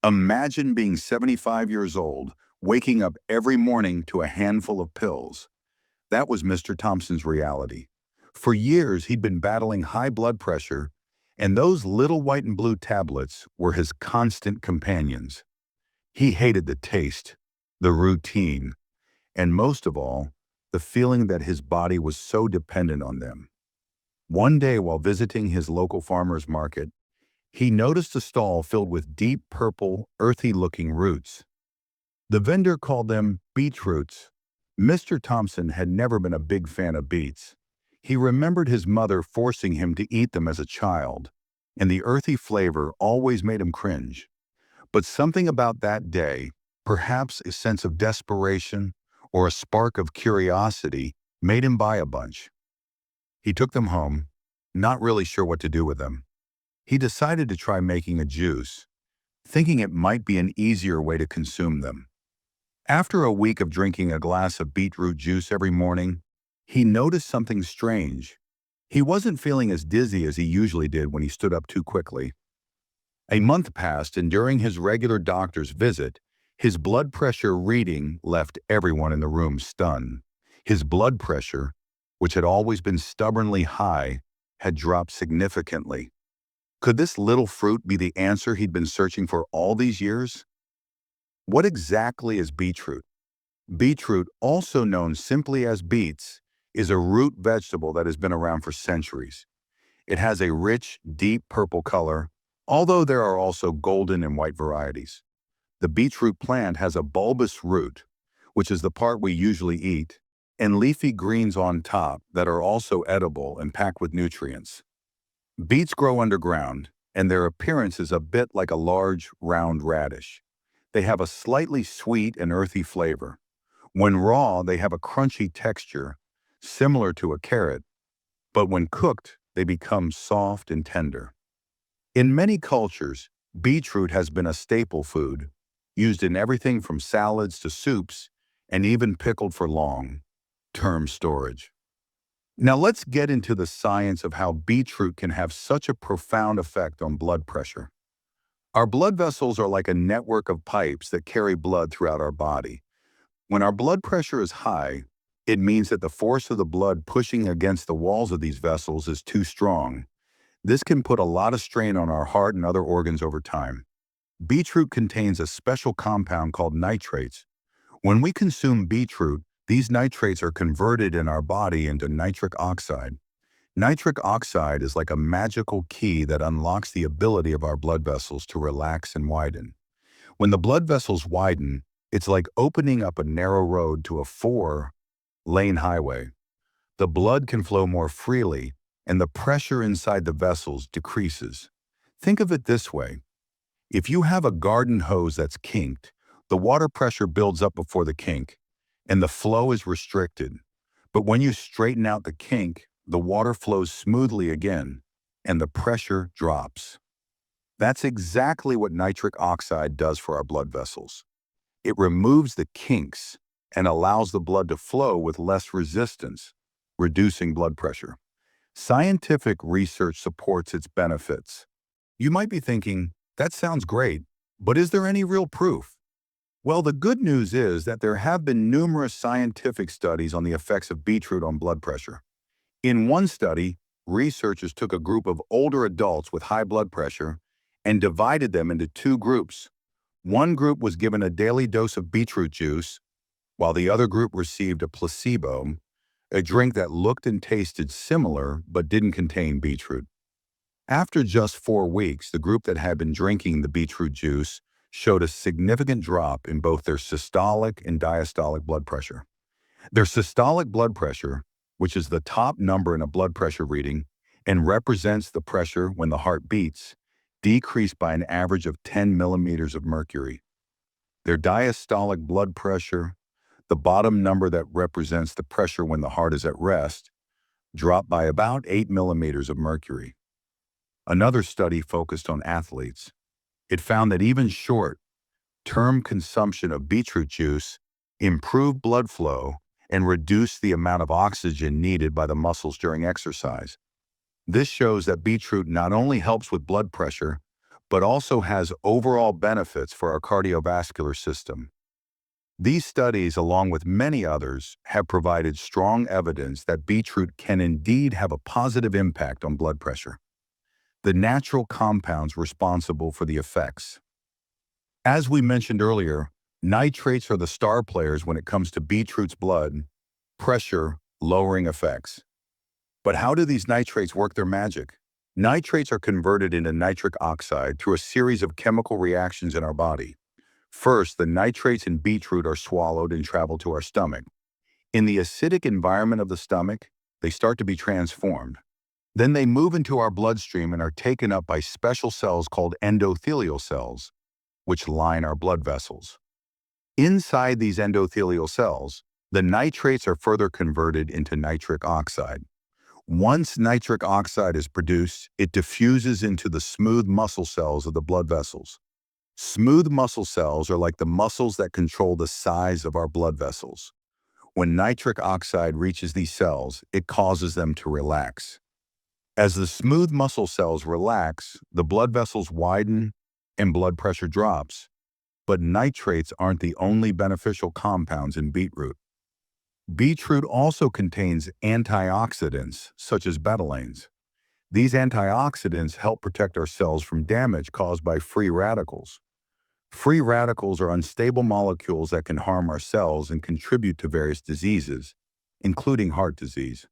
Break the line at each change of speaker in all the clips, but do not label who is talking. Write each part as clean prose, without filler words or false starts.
Imagine being 75 years old, waking up every morning to a handful of pills. That was Mr. Thompson's reality. For years, he'd been battling high blood pressure, and those little white and blue tablets were his constant companions. He hated the taste, the routine, and most of all, the feeling that his body was so dependent on them. One day, while visiting his local farmer's market, he noticed a stall filled with deep purple, earthy-looking roots. The vendor called them beetroots. Mr. Thompson had never been a big fan of beets. He remembered his mother forcing him to eat them as a child, and the earthy flavor always made him cringe. But something about that day, perhaps a sense of desperation or a spark of curiosity, made him buy a bunch. He took them home, not really sure what to do with them. He decided to try making a juice, thinking it might be an easier way to consume them. After a week of drinking a glass of beetroot juice every morning, he noticed something strange. He wasn't feeling as dizzy as he usually did when he stood up too quickly. A month passed, and during his regular doctor's visit, his blood pressure reading left everyone in the room stunned. His blood pressure, which had always been stubbornly high, had dropped significantly. Could this little fruit be the answer he'd been searching for all these years? What exactly is beetroot? Beetroot, also known simply as beets, is a root vegetable that has been around for centuries. It has a rich, deep purple color, although there are also golden and white varieties. The beetroot plant has a bulbous root, which is the part we usually eat, and leafy greens on top that are also edible and packed with nutrients. Beets grow underground, and their appearance is a bit like a large, round radish. They have a slightly sweet and earthy flavor. When raw, they have a crunchy texture, similar to a carrot, but when cooked, they become soft and tender. In many cultures, beetroot has been a staple food, used in everything from salads to soups, and even pickled for long-term storage. Now let's get into the science of how beetroot can have such a profound effect on blood pressure. Our blood vessels are like a network of pipes that carry blood throughout our body. When our blood pressure is high, it means that the force of the blood pushing against the walls of these vessels is too strong. This can put a lot of strain on our heart and other organs over time. Beetroot contains a special compound called nitrates. When we consume beetroot, these nitrates are converted in our body into nitric oxide. Nitric oxide is like a magical key that unlocks the ability of our blood vessels to relax and widen. When the blood vessels widen, it's like opening up a narrow road to a four-lane highway. The blood can flow more freely, and the pressure inside the vessels decreases. Think of it this way. If you have a garden hose that's kinked, the water pressure builds up before the kink, and the flow is restricted. But when you straighten out the kink, the water flows smoothly again, and the pressure drops. That's exactly what nitric oxide does for our blood vessels. It removes the kinks and allows the blood to flow with less resistance, reducing blood pressure. Scientific research supports its benefits. You might be thinking, that sounds great, but is there any real proof? Well, the good news is that there have been numerous scientific studies on the effects of beetroot on blood pressure. In one study, researchers took a group of older adults with high blood pressure and divided them into two groups. One group was given a daily dose of beetroot juice, while the other group received a placebo, a drink that looked and tasted similar but didn't contain beetroot. After just 4 weeks, the group that had been drinking the beetroot juice showed a significant drop in both their systolic and diastolic blood pressure. Their systolic blood pressure, which is the top number in a blood pressure reading and represents the pressure when the heart beats, decreased by an average of 10 millimeters of mercury. Their diastolic blood pressure, the bottom number that represents the pressure when the heart is at rest, dropped by about 8 millimeters of mercury. Another study focused on athletes. It found that even short-term consumption of beetroot juice improved blood flow and reduced the amount of oxygen needed by the muscles during exercise. This shows that beetroot not only helps with blood pressure, but also has overall benefits for our cardiovascular system. These studies, along with many others, have provided strong evidence that beetroot can indeed have a positive impact on blood pressure. The natural compounds responsible for the effects. As we mentioned earlier, nitrates are the star players when it comes to beetroot's blood pressure lowering effects. But how do these nitrates work their magic? Nitrates are converted into nitric oxide through a series of chemical reactions in our body. First, the nitrates in beetroot are swallowed and travel to our stomach. In the acidic environment of the stomach, they start to be transformed. Then they move into our bloodstream and are taken up by special cells called endothelial cells, which line our blood vessels. Inside these endothelial cells, the nitrates are further converted into nitric oxide. Once nitric oxide is produced, it diffuses into the smooth muscle cells of the blood vessels. Smooth muscle cells are like the muscles that control the size of our blood vessels. When nitric oxide reaches these cells, it causes them to relax. As the smooth muscle cells relax, the blood vessels widen and blood pressure drops. But nitrates aren't the only beneficial compounds in beetroot. Beetroot also contains antioxidants, such as betalains. These antioxidants help protect our cells from damage caused by free radicals. Free radicals are unstable molecules that can harm our cells and contribute to various diseases, including heart disease.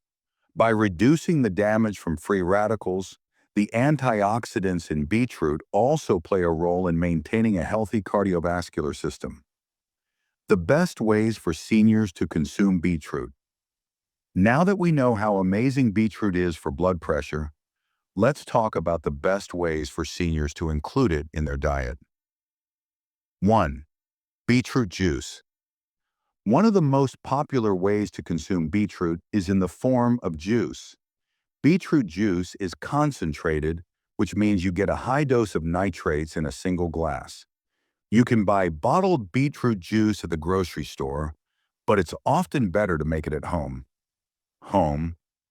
By reducing the damage from free radicals, the antioxidants in beetroot also play a role in maintaining a healthy cardiovascular system. The best ways for seniors to consume beetroot. Now that we know how amazing beetroot is for blood pressure, let's talk about the best ways for seniors to include it in their diet. 1. Beetroot juice. One of the most popular ways to consume beetroot is in the form of juice. Beetroot juice is concentrated, which means you get a high dose of nitrates in a single glass. You can buy bottled beetroot juice at the grocery store, but it's often better to make it at home.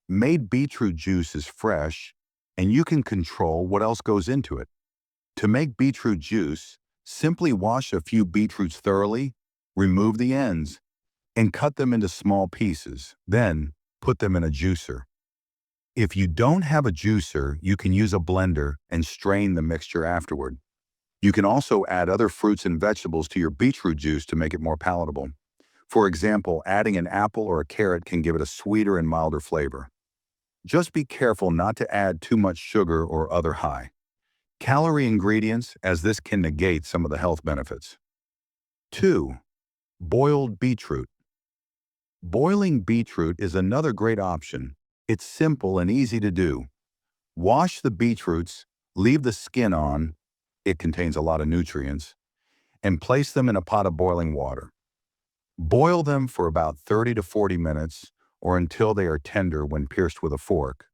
Made beetroot juice is fresh, and you can control what else goes into it. To make beetroot juice, simply wash a few beetroots thoroughly, remove the ends, and cut them into small pieces. Then, put them in a juicer. If you don't have a juicer, you can use a blender and strain the mixture afterward. You can also add other fruits and vegetables to your beetroot juice to make it more palatable. For example, adding an apple or a carrot can give it a sweeter and milder flavor. Just be careful not to add too much sugar or other high-calorie ingredients, as this can negate some of the health benefits. 2. Boiled beetroot. Boiling beetroot is another great option. It's simple and easy to do. Wash the beetroots, leave the skin on, it contains a lot of nutrients, and place them in a pot of boiling water. Boil them for about 30 to 40 minutes or until they are tender when pierced with a fork.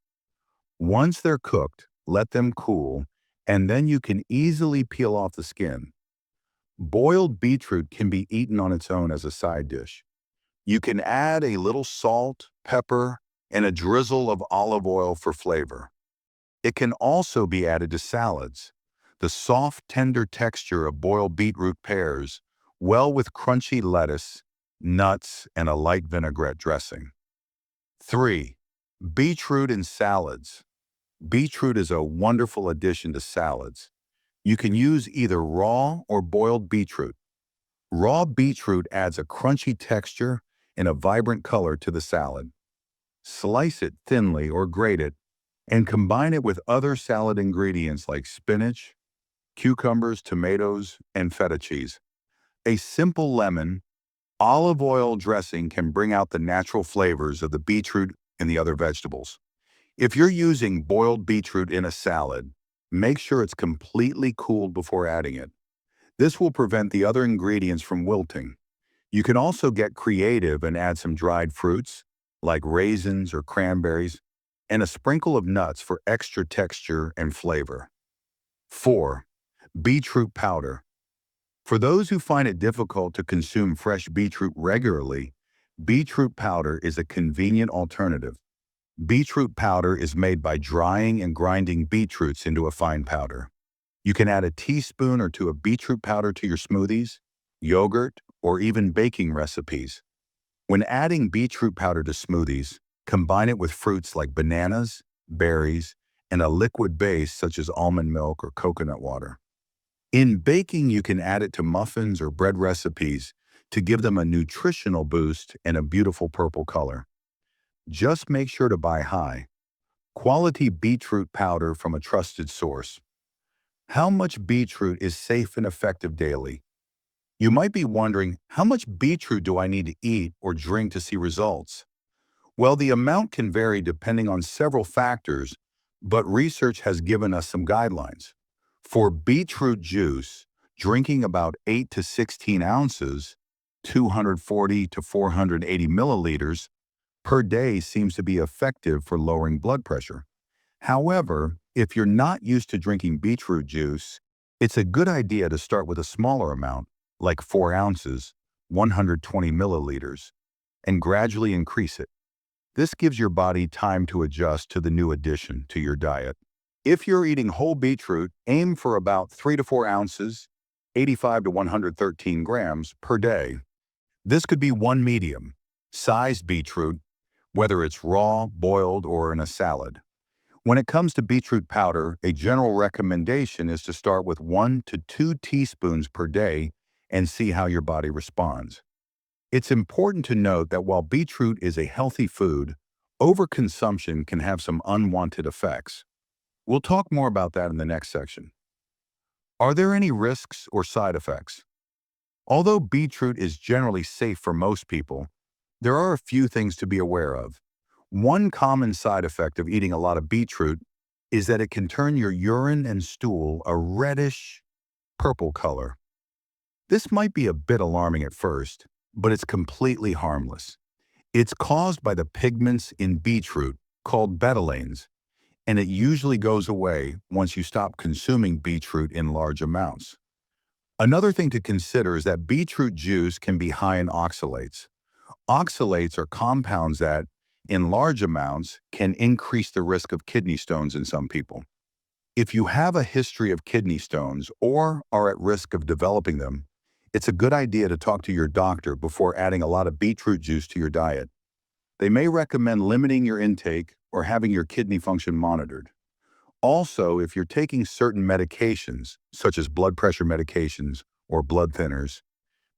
Once they're cooked, let them cool, and then you can easily peel off the skin. Boiled beetroot can be eaten on its own as a side dish. You can add a little salt, pepper, and a drizzle of olive oil for flavor. It can also be added to salads. The soft, tender texture of boiled beetroot pairs well with crunchy lettuce, nuts, and a light vinaigrette dressing. 3. Beetroot in salads. Beetroot is a wonderful addition to salads. You can use either raw or boiled beetroot. Raw beetroot adds a crunchy texture and a vibrant color to the salad. Slice it thinly or grate it, and combine it with other salad ingredients like spinach, cucumbers, tomatoes, and feta cheese. A simple lemon, olive oil dressing can bring out the natural flavors of the beetroot and the other vegetables. If you're using boiled beetroot in a salad, make sure it's completely cooled before adding it. This will prevent the other ingredients from wilting. You can also get creative and add some dried fruits, like raisins or cranberries, and a sprinkle of nuts for extra texture and flavor. 4. Beetroot powder. For those who find it difficult to consume fresh beetroot regularly, beetroot powder is a convenient alternative. Beetroot powder is made by drying and grinding beetroots into a fine powder. You can add a teaspoon or two of beetroot powder to your smoothies, yogurt, or even baking recipes. When adding beetroot powder to smoothies, combine it with fruits like bananas, berries, and a liquid base such as almond milk or coconut water. In baking, you can add it to muffins or bread recipes to give them a nutritional boost and a beautiful purple color. Just make sure to buy high quality beetroot powder from a trusted source. How much beetroot is safe and effective daily? You might be wondering, how much beetroot do I need to eat or drink to see results? Well, the amount can vary depending on several factors, but research has given us some guidelines. For beetroot juice, drinking about 8 to 16 ounces, 240 to 480 milliliters per day seems to be effective for lowering blood pressure. However, if you're not used to drinking beetroot juice, it's a good idea to start with a smaller amount, like 4 ounces, 120 milliliters, and gradually increase it. This gives your body time to adjust to the new addition to your diet. If you're eating whole beetroot, aim for about 3 to 4 ounces, 85 to 113 grams per day. This could be one medium sized beetroot, whether it's raw, boiled, or in a salad. When it comes to beetroot powder, a general recommendation is to start with 1 to 2 teaspoons per day and see how your body responds. It's important to note that while beetroot is a healthy food, overconsumption can have some unwanted effects. We'll talk more about that in the next section. Are there any risks or side effects? Although beetroot is generally safe for most people, there are a few things to be aware of. One common side effect of eating a lot of beetroot is that it can turn your urine and stool a reddish purple color. This might be a bit alarming at first, but it's completely harmless. It's caused by the pigments in beetroot called betalains, and it usually goes away once you stop consuming beetroot in large amounts. Another thing to consider is that beetroot juice can be high in oxalates. Oxalates are compounds that, in large amounts, can increase the risk of kidney stones in some people. If you have a history of kidney stones or are at risk of developing them, it's a good idea to talk to your doctor before adding a lot of beetroot juice to your diet. They may recommend limiting your intake or having your kidney function monitored. Also, if you're taking certain medications, such as blood pressure medications or blood thinners,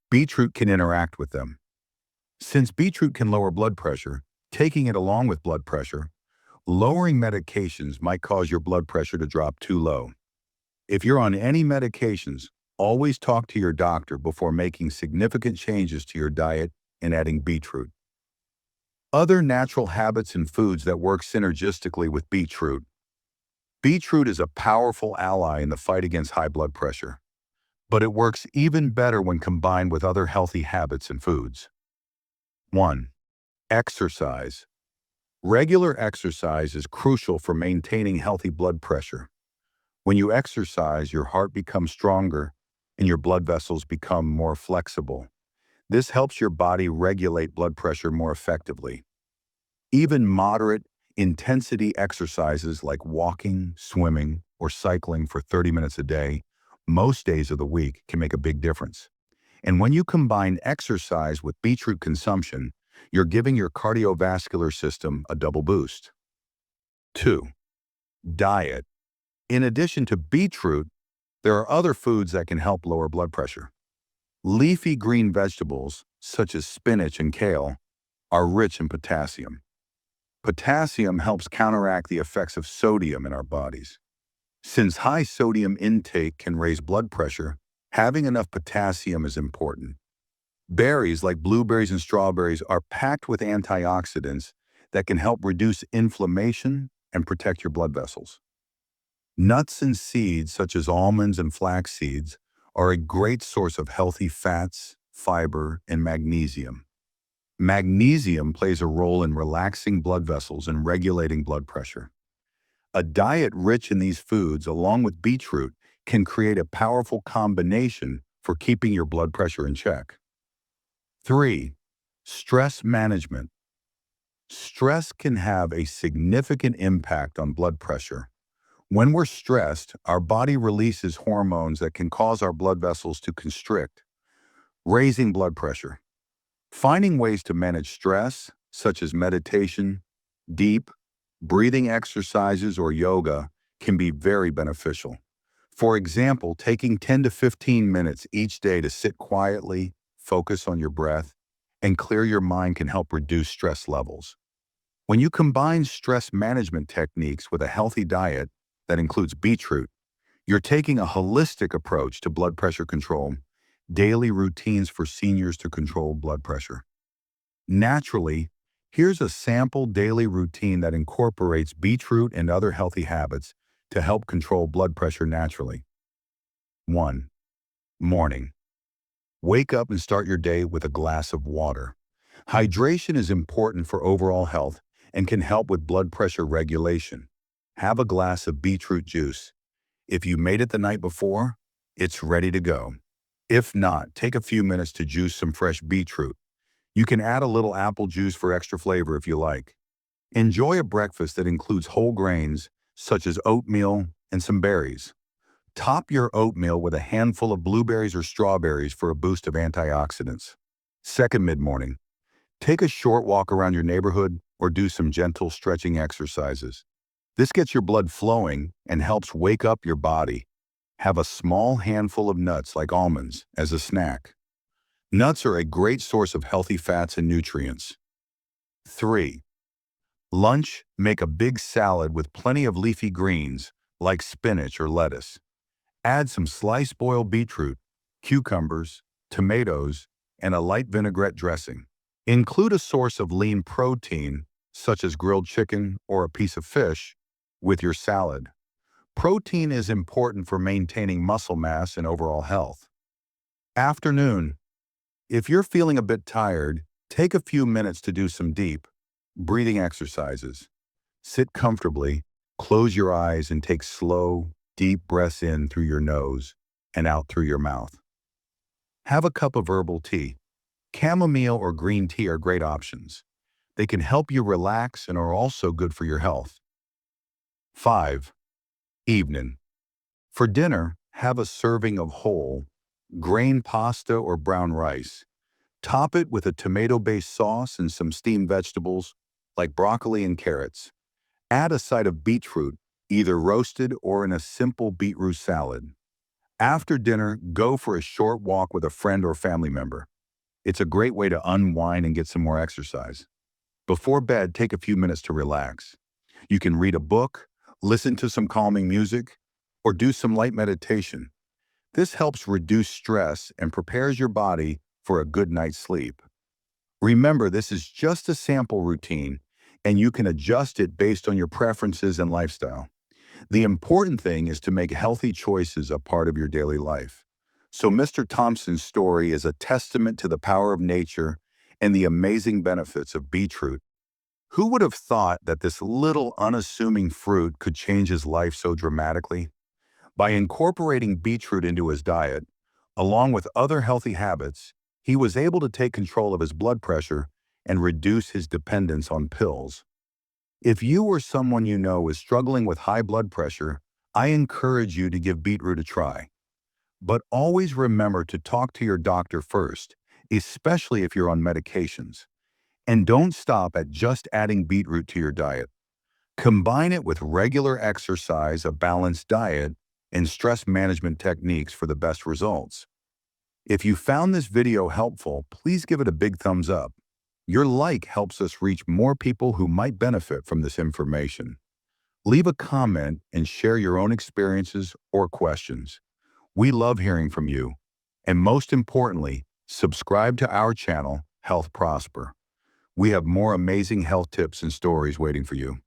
beetroot can interact with them. Since beetroot can lower blood pressure, taking it along with blood pressure, lowering medications might cause your blood pressure to drop too low. If you're on any medications, always talk to your doctor before making significant changes to your diet and adding beetroot. Other natural habits and foods that work synergistically with beetroot. Beetroot is a powerful ally in the fight against high blood pressure, but it works even better when combined with other healthy habits and foods. 1. Exercise. Regular exercise is crucial for maintaining healthy blood pressure. When you exercise, your heart becomes stronger and your blood vessels become more flexible. This helps your body regulate blood pressure more effectively. Even moderate intensity exercises like walking, swimming, or cycling for 30 minutes a day, most days of the week, can make a big difference. And when you combine exercise with beetroot consumption, you're giving your cardiovascular system a double boost. 2. Diet. In addition to beetroot, there are other foods that can help lower blood pressure. Leafy green vegetables, such as spinach and kale, are rich in potassium. Potassium helps counteract the effects of sodium in our bodies. Since high sodium intake can raise blood pressure, having enough potassium is important. Berries like blueberries and strawberries are packed with antioxidants that can help reduce inflammation and protect your blood vessels. Nuts and seeds such as almonds and flax seeds are a great source of healthy fats, fiber, and magnesium. Magnesium plays a role in relaxing blood vessels and regulating blood pressure. A diet rich in these foods, along with beetroot, can create a powerful combination for keeping your blood pressure in check. 3. Stress management. Stress can have a significant impact on blood pressure. When we're stressed, our body releases hormones that can cause our blood vessels to constrict, raising blood pressure. Finding ways to manage stress, such as meditation, deep, breathing exercises, or yoga, can be very beneficial. For example, taking 10 to 15 minutes each day to sit quietly, focus on your breath, and clear your mind can help reduce stress levels. When you combine stress management techniques with a healthy diet that includes beetroot, you're taking a holistic approach to blood pressure control, daily routines for seniors to control blood pressure. Naturally, here's a sample daily routine that incorporates beetroot and other healthy habits to help control blood pressure naturally. 1. Morning. Wake up and start your day with a glass of water. Hydration is important for overall health and can help with blood pressure regulation. Have a glass of beetroot juice. If you made it the night before, it's ready to go. If not, take a few minutes to juice some fresh beetroot. You can add a little apple juice for extra flavor if you like. Enjoy a breakfast that includes whole grains, such as oatmeal and some berries. Top your oatmeal with a handful of blueberries or strawberries for a boost of antioxidants. Second mid-morning, take a short walk around your neighborhood or do some gentle stretching exercises. This gets your blood flowing and helps wake up your body. Have a small handful of nuts like almonds as a snack. Nuts are a great source of healthy fats and nutrients. 3. Lunch, make a big salad with plenty of leafy greens like spinach or lettuce. Add some sliced boiled beetroot, cucumbers, tomatoes, and a light vinaigrette dressing. Include a source of lean protein, such as grilled chicken or a piece of fish, with your salad. Protein is important for maintaining muscle mass and overall health. Afternoon. If you're feeling a bit tired, take a few minutes to do some deep, breathing exercises. Sit comfortably, close your eyes, and take slow, deep breaths in through your nose and out through your mouth. Have a cup of herbal tea. Chamomile or green tea are great options. They can help you relax and are also good for your health. 5. Evening. For dinner, have a serving of whole, grain pasta or brown rice. Top it with a tomato-based sauce and some steamed vegetables like broccoli and carrots. Add a side of beetroot, either roasted or in a simple beetroot salad. After dinner, go for a short walk with a friend or family member. It's a great way to unwind and get some more exercise. Before bed, take a few minutes to relax. You can read a book, listen to some calming music, or do some light meditation. This helps reduce stress and prepares your body for a good night's sleep. Remember, this is just a sample routine, and you can adjust it based on your preferences and lifestyle. The important thing is to make healthy choices a part of your daily life. So Mr. Thompson's story is a testament to the power of nature and the amazing benefits of beetroot. Who would have thought that this little unassuming fruit could change his life so dramatically? By incorporating beetroot into his diet, along with other healthy habits, he was able to take control of his blood pressure and reduce his dependence on pills. If you or someone you know is struggling with high blood pressure, I encourage you to give beetroot a try. But always remember to talk to your doctor first, especially if you're on medications. And don't stop at just adding beetroot to your diet. Combine it with regular exercise, a balanced diet, and stress management techniques for the best results. If you found this video helpful, please give it a big thumbs up. Your like helps us reach more people who might benefit from this information. Leave a comment and share your own experiences or questions. We love hearing from you. And most importantly, subscribe to our channel, Health Prosper. We have more amazing health tips and stories waiting for you.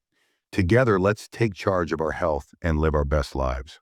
Together, let's take charge of our health and live our best lives.